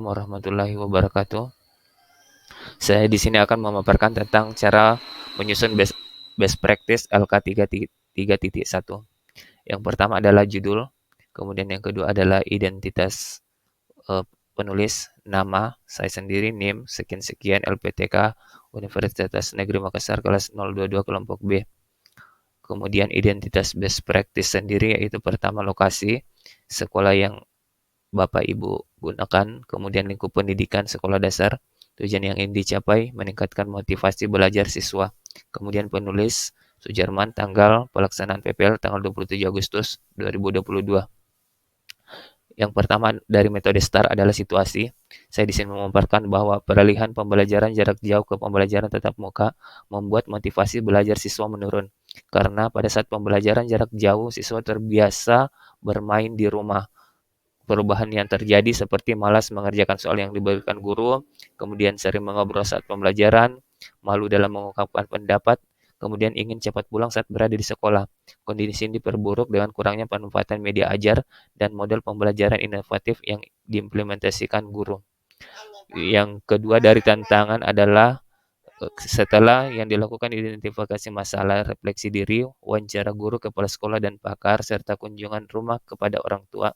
Warahmatullahi wabarakatuh. Saya di sini akan memaparkan tentang cara menyusun best practice LK3.1. Yang pertama adalah judul, kemudian yang kedua adalah identitas penulis, nama, saya sendiri, NIM, sekian-sekian, LPTK, Universitas Negeri Makassar, kelas 022 kelompok B. Kemudian identitas best practice sendiri yaitu pertama lokasi, sekolah yang Bapak Ibu gunakan, kemudian lingkup pendidikan sekolah dasar, tujuan yang ingin dicapai, meningkatkan motivasi belajar siswa. Kemudian penulis, Sujarman, tanggal pelaksanaan PPL tanggal 27 Agustus 2022. Yang pertama dari metode STAR adalah situasi. Saya di sini memaparkan bahwa peralihan pembelajaran jarak jauh ke pembelajaran tatap muka membuat motivasi belajar siswa menurun. Karena pada saat pembelajaran jarak jauh, siswa terbiasa bermain di rumah. Perubahan yang terjadi seperti malas mengerjakan soal yang diberikan guru, kemudian sering mengobrol saat pembelajaran, malu dalam mengungkapkan pendapat, kemudian ingin cepat pulang saat berada di sekolah. Kondisi ini diperburuk dengan kurangnya pemanfaatan media ajar dan model pembelajaran inovatif yang diimplementasikan guru. Yang kedua dari tantangan adalah setelah yang dilakukan identifikasi masalah, refleksi diri, wawancara guru, kepala sekolah, dan pakar, serta kunjungan rumah kepada orang tua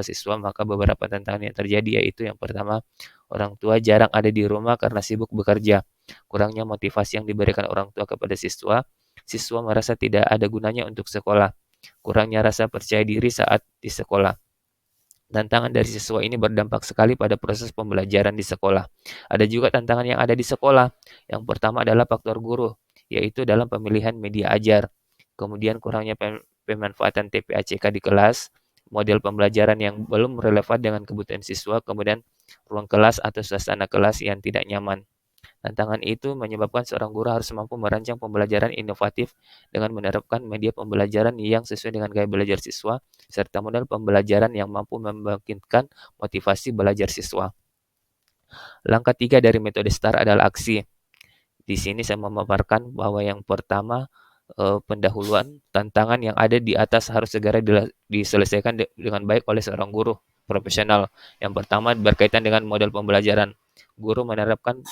siswa, maka beberapa tantangan yang terjadi yaitu yang pertama, orang tua jarang ada di rumah karena sibuk bekerja. Kurangnya motivasi yang diberikan orang tua kepada siswa, siswa merasa tidak ada gunanya untuk sekolah. Kurangnya rasa percaya diri saat di sekolah. Tantangan dari siswa ini berdampak sekali pada proses pembelajaran di sekolah. Ada juga tantangan yang ada di sekolah. Yang pertama adalah faktor guru, yaitu dalam pemilihan media ajar. Kemudian kurangnya pemanfaatan TPACK di kelas, model pembelajaran yang belum relevan dengan kebutuhan siswa, kemudian ruang kelas atau suasana kelas yang tidak nyaman. Tantangan itu menyebabkan seorang guru harus mampu merancang pembelajaran inovatif dengan menerapkan media pembelajaran yang sesuai dengan gaya belajar siswa, serta model pembelajaran yang mampu membangkitkan motivasi belajar siswa. Langkah 3 dari metode STAR adalah aksi. Di sini saya memaparkan bahwa yang pertama, pendahuluan tantangan yang ada di atas harus segera diselesaikan dengan baik oleh seorang guru profesional. Yang pertama berkaitan dengan model pembelajaran. Guru menerapkan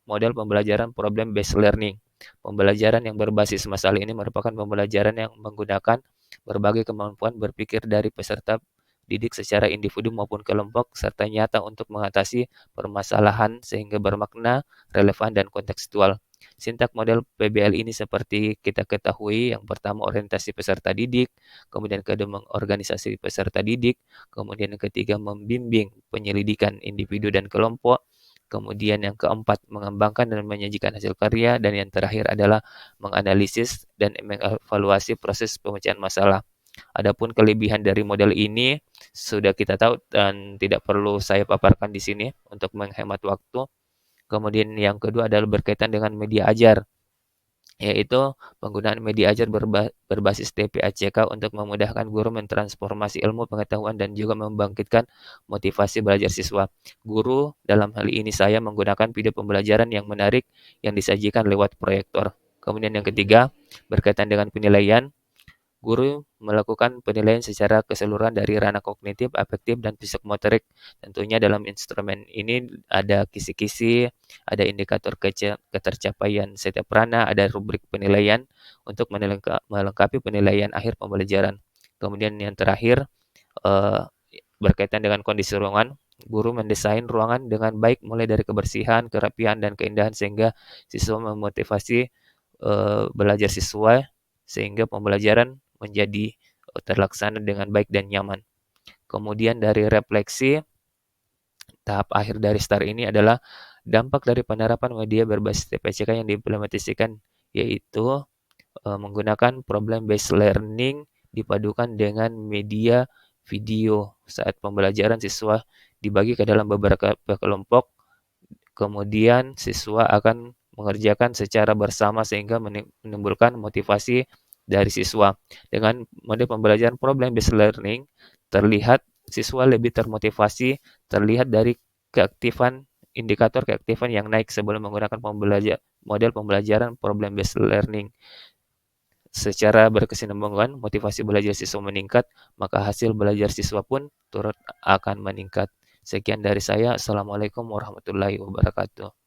model pembelajaran problem based learning. Pembelajaran yang berbasis masalah ini merupakan pembelajaran yang menggunakan berbagai kemampuan berpikir dari peserta didik secara individu maupun kelompok serta nyata untuk mengatasi permasalahan sehingga bermakna, relevan, dan kontekstual. Sintak model PBL ini seperti kita ketahui, yang pertama orientasi peserta didik, kemudian kedua mengorganisasi peserta didik, kemudian yang ketiga membimbing penyelidikan individu dan kelompok, kemudian yang keempat mengembangkan dan menyajikan hasil karya, dan yang terakhir adalah menganalisis dan mengevaluasi proses pemecahan masalah. Adapun kelebihan dari model ini sudah kita tahu dan tidak perlu saya paparkan di sini untuk menghemat waktu. Kemudian yang kedua adalah berkaitan dengan media ajar, yaitu penggunaan media ajar berbasis TPACK untuk memudahkan guru mentransformasi ilmu pengetahuan dan juga membangkitkan motivasi belajar siswa. Guru, dalam hal ini saya menggunakan video pembelajaran yang menarik yang disajikan lewat proyektor. Kemudian yang ketiga, berkaitan dengan penilaian, guru melakukan penilaian secara keseluruhan dari ranah kognitif, afektif, dan psikomotorik. Tentunya dalam instrumen ini ada kisi-kisi, ada indikator ketercapaian setiap ranah, ada rubrik penilaian untuk melengkapi penilaian akhir pembelajaran. Kemudian yang terakhir, berkaitan dengan kondisi ruangan, guru mendesain ruangan dengan baik mulai dari kebersihan, kerapihan, dan keindahan sehingga siswa memotivasi belajar siswa sehingga pembelajaran menjadi terlaksana dengan baik dan nyaman. Kemudian dari refleksi, tahap akhir dari STAR ini adalah dampak dari penerapan media berbasis TPCK yang diimplementasikan, yaitu menggunakan problem based learning dipadukan dengan media video. Saat pembelajaran siswa dibagi ke dalam beberapa kelompok, kemudian siswa akan mengerjakan secara bersama sehingga menimbulkan motivasi dari siswa. Dengan model pembelajaran problem based learning, terlihat siswa lebih termotivasi, terlihat dari indikator keaktifan yang naik sebelum menggunakan model pembelajaran problem based learning. secara berkesinambungan, motivasi belajar siswa meningkat, maka hasil belajar siswa pun turut akan meningkat. Sekian dari saya. Assalamualaikum warahmatullahi wabarakatuh.